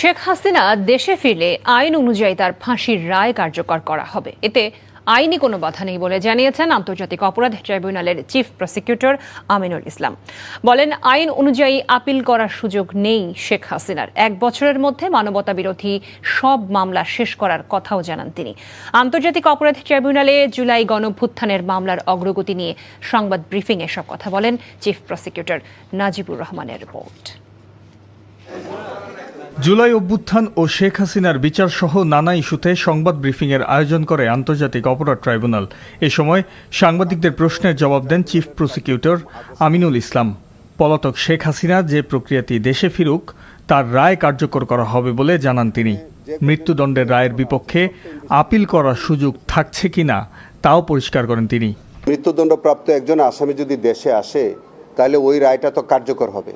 শেখ হাসিনা দেশে ফিরলে আইন অনুযায়ী তার ফাঁসির রায় কার্যকর করা হবে। এতে আইনি কোনো বাধা নেই বলে জানিয়েছেন আন্তর্জাতিক অপরাধ ট্রাইব্যুনালের চিফ প্রসিকিউটর আমিনুল ইসলাম। বলেন, আইন অনুযায়ী আপিল করার সুযোগ নেই শেখ হাসিনার। 1 বছরের মধ্যে মানবতা বিরোধী সব মামলা শেষ করার কথাও জানান তিনি। আন্তর্জাতিক অপরাধ ট্রাইব্যুনালে জুলাই গণঅভ্যুত্থানের মামলার অগ্রগতি নিয়ে সংবাদ ব্রিফিং এসব কথা বলেন চিফ প্রসিকিউটর নাজিবুর রহমানের রিপোর্ট। জুলাই অভ্যুত্থান ও শেখ হাসিনার বিচার সহ নানা ইস্যুতে সংবাদ ব্রিফিংয়ের আয়োজন করে আন্তর্জাতিক অপরাধ ট্রাইব্যুনাল। এ সময় সাংবাদিকদের প্রশ্নের জবাব দেন চিফ প্রসিকিউটর আমিনুল ইসলাম। পলাতক শেখ হাসিনা যে প্রক্রিয়াটি দেশে ফিরুক তার রায় কার্যকর করা হবে বলে জানান তিনি। মৃত্যুদণ্ডের রায়ের বিপক্ষে আপিল করার সুযোগ থাকছে কিনা তাও পরিষ্কার করেন তিনি। মৃত্যুদণ্ডপ্রাপ্ত একজন আসামি যদি দেশে আসে তাহলে ওই রায়টা তো কার্যকর হবে,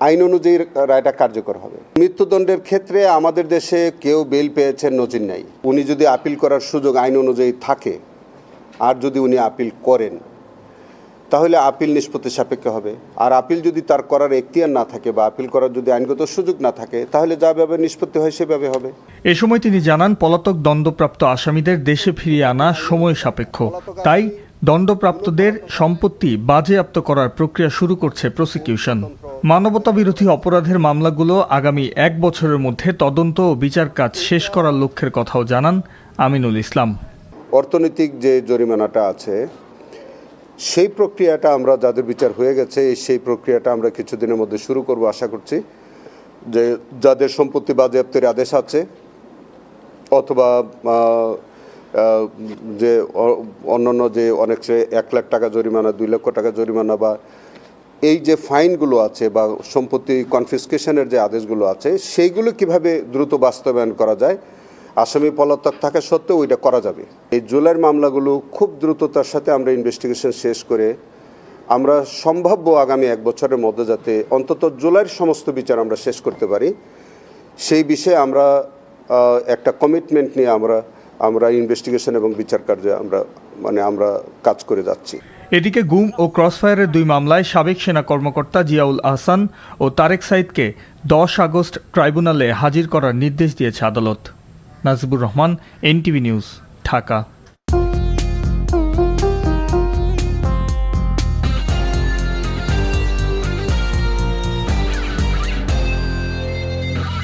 আইন অনুযায়ী রায়টা কার্যকর হবে। মৃত্যুদণ্ডের ক্ষেত্রে আমাদের দেশে কেউ বেল পেয়েছেন নজির নাই। উনি যদি আপিল করার সুযোগ আইন অনুযায়ী থাকে আর যদি উনি আপিল করেন তাহলে আপিল নিষ্পত্তি সাপেক্ষে হবে। আর আপিল যদি তার করার এখতিয়ার না থাকে বা আপিল করার যদি আইনগত সুযোগ না থাকে তাহলে যাভাবে নিষ্পত্তি হয় সেভাবে হবে। এ সময় তিনি জানান, পলাতক দণ্ডপ্রাপ্ত আসামিদের দেশে ফিরিয়ে আনা সময় সাপেক্ষ, তাই দণ্ডপ্রাপ্তদের সম্পত্তি বাজেয়াপ্ত করার প্রক্রিয়া শুরু করছে প্রসিকিউশন। মানবতা বিরোধী অপরাধের মামলাগুলো আগামী 1 বছরের মধ্যে তদন্ত ও বিচার কাজ শেষ করার লক্ষ্যের কথাও জানান আমিনুল ইসলাম। অর্থনৈতিক যে জরিমানাটা আছে সেই প্রক্রিয়াটা আমরা, যাদের বিচার হয়ে গেছে সেই প্রক্রিয়াটা আমরা কিছুদিনের মধ্যে শুরু করব আশা করছি। যে যাদের সম্পত্তি বাজেয়াপ্তের আদেশ আছে অথবা যে অন্যান্য যে অনেক 1 লাখ টাকা জরিমানা, 2 লক্ষ টাকা জরিমানা বা এই যে ফাইনগুলো আছে বা সম্পত্তি কনফিসকেশনের যে আদেশগুলো আছে সেইগুলো কিভাবে দ্রুত বাস্তবায়ন করা যায়, আসামি পলাতক থাকা সত্ত্বেও ওইটা করা যাবে। এই জুলাইয়ের মামলাগুলো খুব দ্রুততার সাথে আমরা ইনভেস্টিগেশন শেষ করে আমরা সম্ভাব্য আগামী 1 বছরের মধ্যে যাতে অন্তত জুলাইয়ের সমস্ত বিচার আমরা শেষ করতে পারি সেই বিষয়ে আমরা একটা কমিটমেন্ট নিয়ে আমরা ইনভেস্টিগেশন এবং বিচার কার্যে আমরা কাজ করে যাচ্ছি। এদিকে গুম ও ক্রসফায়ারের 2 মামলায় সাবেক সেনা কর্মকর্তা জিয়াউল আহসান ও তারেক সাইদকে 10 আগস্ট ট্রাইব্যুনালে হাজির করার নির্দেশ দিয়েছে আদালত। Najibur Rahman, NTV news, Dhaka.